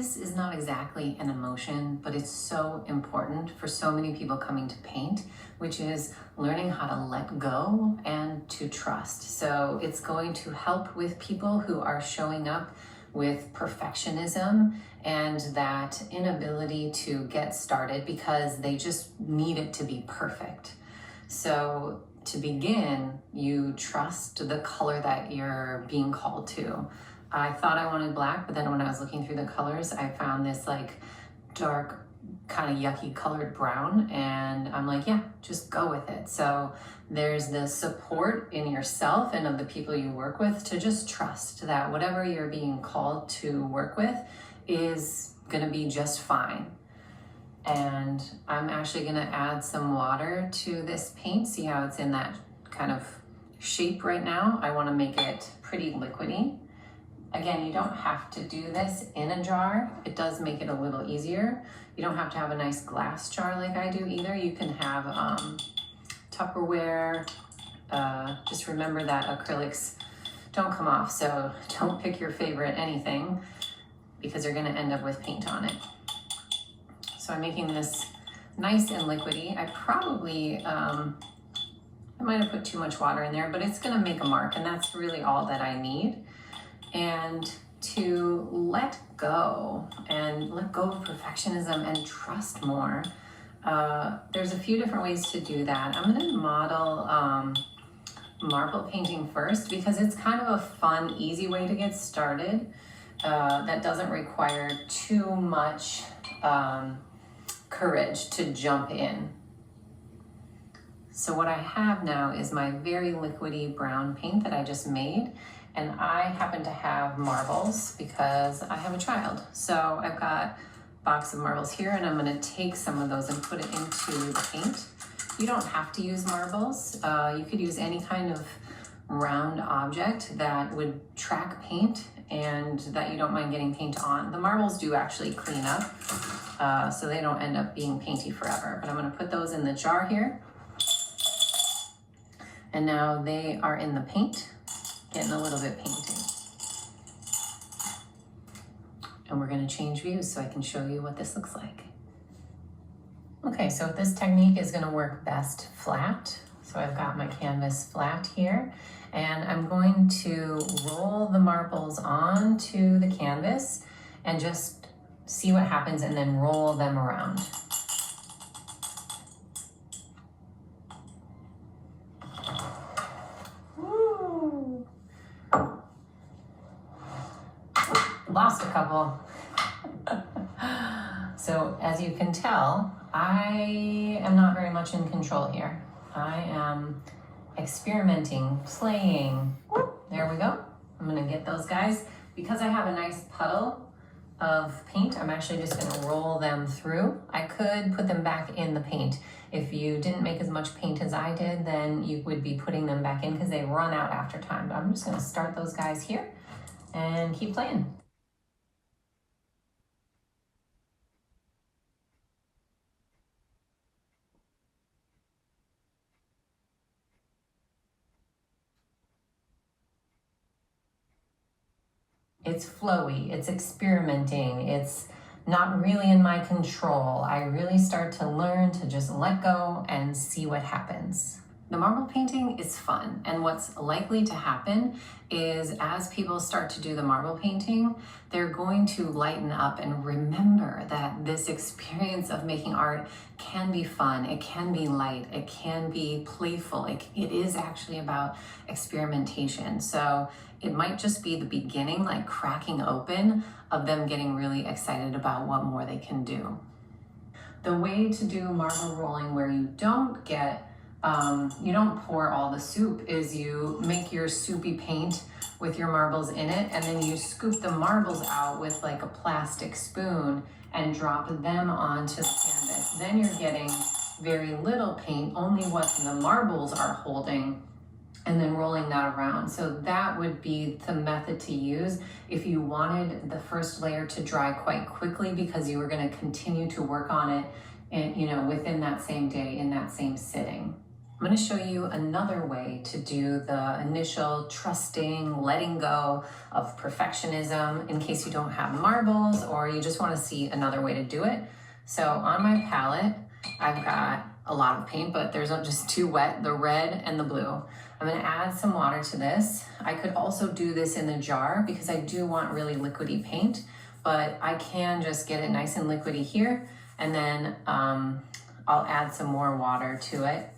this is not exactly an emotion, but it's so important for so many people coming to paint, which is learning how to let go and to trust. So it's going to help with people who are showing up with perfectionism and that inability to get started because they just need it to be perfect. So to begin, you trust the color that you're being called to. I thought I wanted black, but then when I was looking through the colors, I found this like dark, kind of yucky colored brown, and I'm like, yeah, just go with it. So there's the support in yourself and of the people you work with to just trust that whatever you're being called to work with is gonna be just fine. And I'm actually gonna add some water to this paint. See how it's in that kind of shape right now? I wanna make it pretty liquidy. Again, you don't have to do this in a jar. It does make it a little easier. You don't have to have a nice glass jar like I do either. You can have Tupperware. Just remember that acrylics don't come off, so don't pick your favorite anything because you're gonna end up with paint on it. So I'm making this nice and liquidy. I probably, I might have put too much water in there, but it's gonna make a mark, and that's really all that I need. And to let go of perfectionism and trust more. There's a few different ways to do that. I'm gonna model marble painting first because it's kind of a fun, easy way to get started that doesn't require too much courage to jump in. So what I have now is my very liquidy brown paint that I just made. And I happen to have marbles because I have a child. So I've got a box of marbles here, and I'm gonna take some of those and put it into the paint. You don't have to use marbles. You could use any kind of round object that would track paint and that you don't mind getting paint on. The marbles do actually clean up, so they don't end up being painty forever. But I'm gonna put those in the jar here. And now they are in the paint, getting a little bit painting. And we're gonna change views so I can show you what this looks like. Okay, so this technique is gonna work best flat. So I've got my canvas flat here, and I'm going to roll the marbles onto the canvas and just see what happens and then roll them around. Lost a couple. So as you can tell, I am not very much in control here. I am experimenting, playing. There we go. I'm gonna get those guys. Because I have a nice puddle of paint, I'm actually just gonna roll them through. I could put them back in the paint. If you didn't make as much paint as I did, then you would be putting them back in because they run out after time. But I'm just gonna start those guys here and keep playing. It's flowy, it's experimenting, it's not really in my control. I really start to learn to just let go and see what happens. The marble painting is fun, and what's likely to happen is as people start to do the marble painting, they're going to lighten up and remember that this experience of making art can be fun, it can be light, it can be playful, it is actually about experimentation. So it might just be the beginning, like cracking open, of them getting really excited about what more they can do. The way to do marble rolling where you don't get you don't pour all the soup is you make your soupy paint with your marbles in it, and then you scoop the marbles out with like a plastic spoon and drop them onto the canvas. Then you're getting very little paint, only what the marbles are holding, and then rolling that around. So that would be the method to use if you wanted the first layer to dry quite quickly because you were going to continue to work on it and, within that same day in that same sitting. I'm going to show you another way to do the initial trusting, letting go of perfectionism in case you don't have marbles or you just want to see another way to do it. So on my palette, I've got a lot of paint, but there's just two wet, the red and the blue. I'm going to add some water to this. I could also do this in the jar because I do want really liquidy paint, but I can just get it nice and liquidy here, and then I'll add some more water to it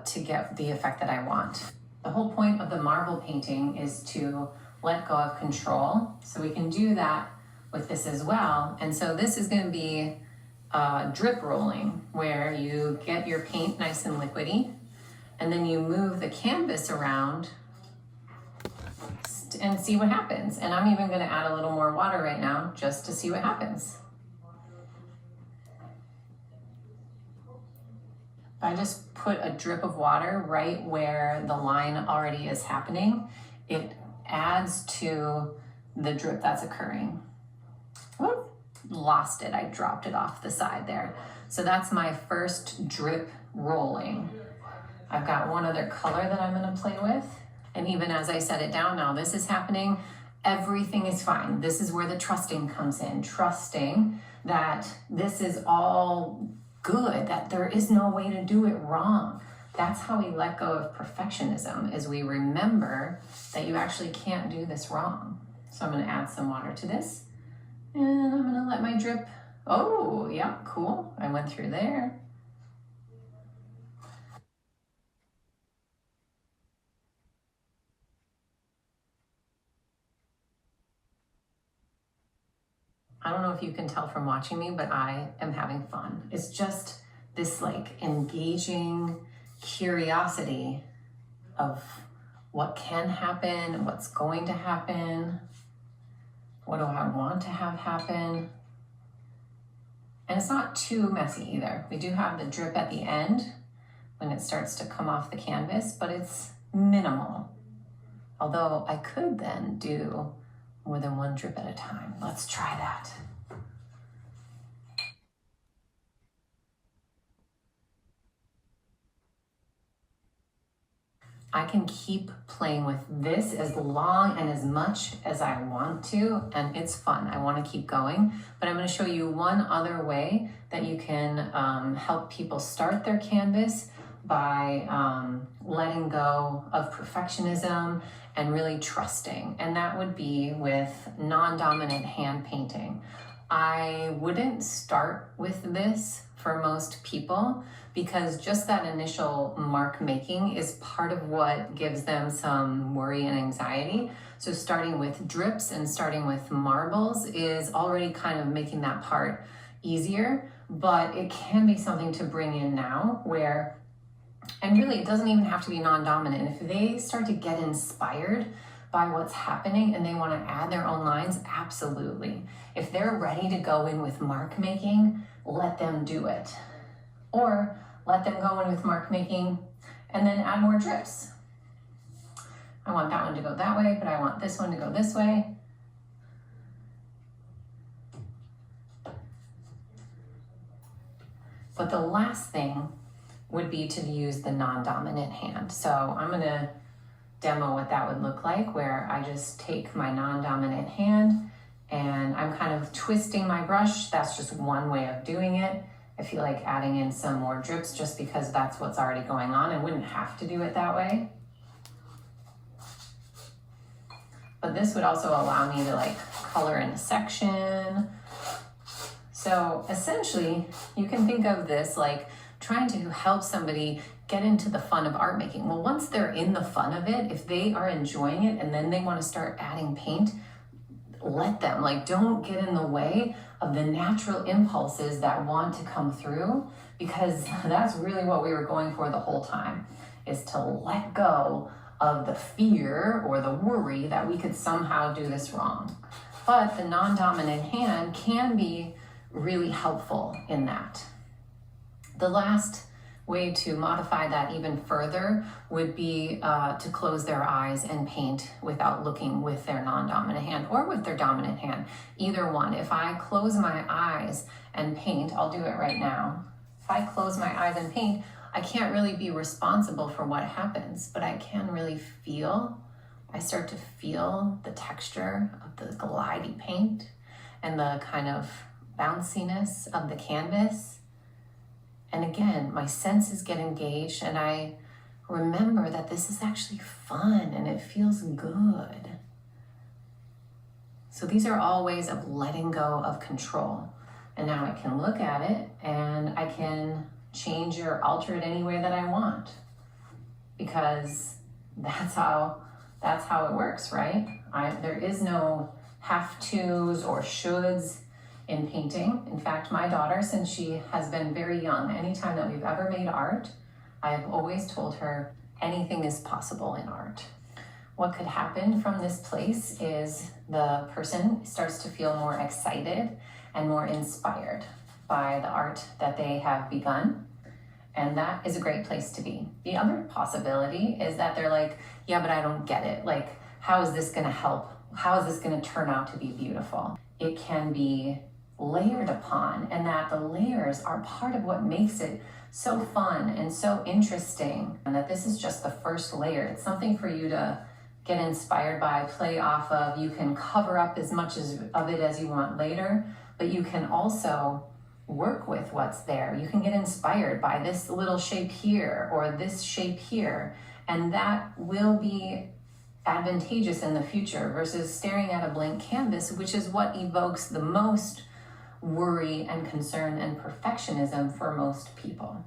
to get the effect that I want. The whole point of the marble painting is to let go of control. So we can do that with this as well. And so this is going to be drip rolling, where you get your paint nice and liquidy, and then you move the canvas around and see what happens. And I'm even going to add a little more water right now just to see what happens. I just put a drip of water right where the line already is happening. It adds to the drip that's occurring. Whoop, lost it, I dropped it off the side there. So that's my first drip rolling. I've got one other color that I'm gonna play with. And even as I set it down now, this is happening, everything is fine. This is where the trusting comes in, trusting that this is all good, that there is no way to do it wrong. That's how we let go of perfectionism, is we remember that you actually can't do this wrong. So I'm gonna add some water to this, and I'm gonna let my drip, oh, yeah, cool. I went through there. I don't know if you can tell from watching me, but I am having fun. It's just this like engaging curiosity of what can happen, what's going to happen, what do I want to have happen. And it's not too messy either. We do have the drip at the end when it starts to come off the canvas, but it's minimal. Although I could then do more than one drip at a time. Let's try that. I can keep playing with this as long and as much as I want to, and it's fun. I want to keep going, but I'm going to show you one other way that you can help people start their canvas by letting go of perfectionism and really trusting, and that would be with non-dominant hand painting. I wouldn't start with this for most people because just that initial mark making is part of what gives them some worry and anxiety. So starting with drips and starting with marbles is already kind of making that part easier, but it can be something to bring in now where, and really it doesn't even have to be non-dominant. If they start to get inspired by what's happening and they want to add their own lines, absolutely. If they're ready to go in with mark making, let them do it. Or let them go in with mark making and then add more drips. I want that one to go that way, but I want this one to go this way. But the last thing would be to use the non-dominant hand. So I'm gonna demo what that would look like, where I just take my non-dominant hand and I'm kind of twisting my brush. That's just one way of doing it. I feel like adding in some more drips just because that's what's already going on. I wouldn't have to do it that way. But this would also allow me to like color in a section. So essentially, you can think of this like trying to help somebody get into the fun of art making. Well, once they're in the fun of it, if they are enjoying it and then they want to start adding paint, let them. Like, don't get in the way of the natural impulses that want to come through, because that's really what we were going for the whole time, is to let go of the fear or the worry that we could somehow do this wrong. But the non-dominant hand can be really helpful in that. The last way to modify that even further would be to close their eyes and paint without looking with their non-dominant hand or with their dominant hand, either one. If I close my eyes and paint, I'll do it right now. If I close my eyes and paint, I can't really be responsible for what happens, but I can really feel, I start to feel the texture of the glidey paint and the kind of bounciness of the canvas. And again, my senses get engaged and I remember that this is actually fun and it feels good. So these are all ways of letting go of control. And now I can look at it and I can change or alter it any way that I want, because that's how it works, right? There is no have tos or shoulds in painting. In fact, my daughter, since she has been very young, anytime that we've ever made art, I've always told her anything is possible in art. What could happen from this place is the person starts to feel more excited and more inspired by the art that they have begun. And that is a great place to be. The other possibility is that they're like, yeah, but I don't get it. Like, how is this gonna help? How is this gonna turn out to be beautiful? It can be layered upon, and that the layers are part of what makes it so fun and so interesting. And that this is just the first layer. It's something for you to get inspired by, play off of. You can cover up as much of it as you want later, but you can also work with what's there. You can get inspired by this little shape here or this shape here, and that will be advantageous in the future versus staring at a blank canvas, which is what evokes the most worry and concern and perfectionism for most people.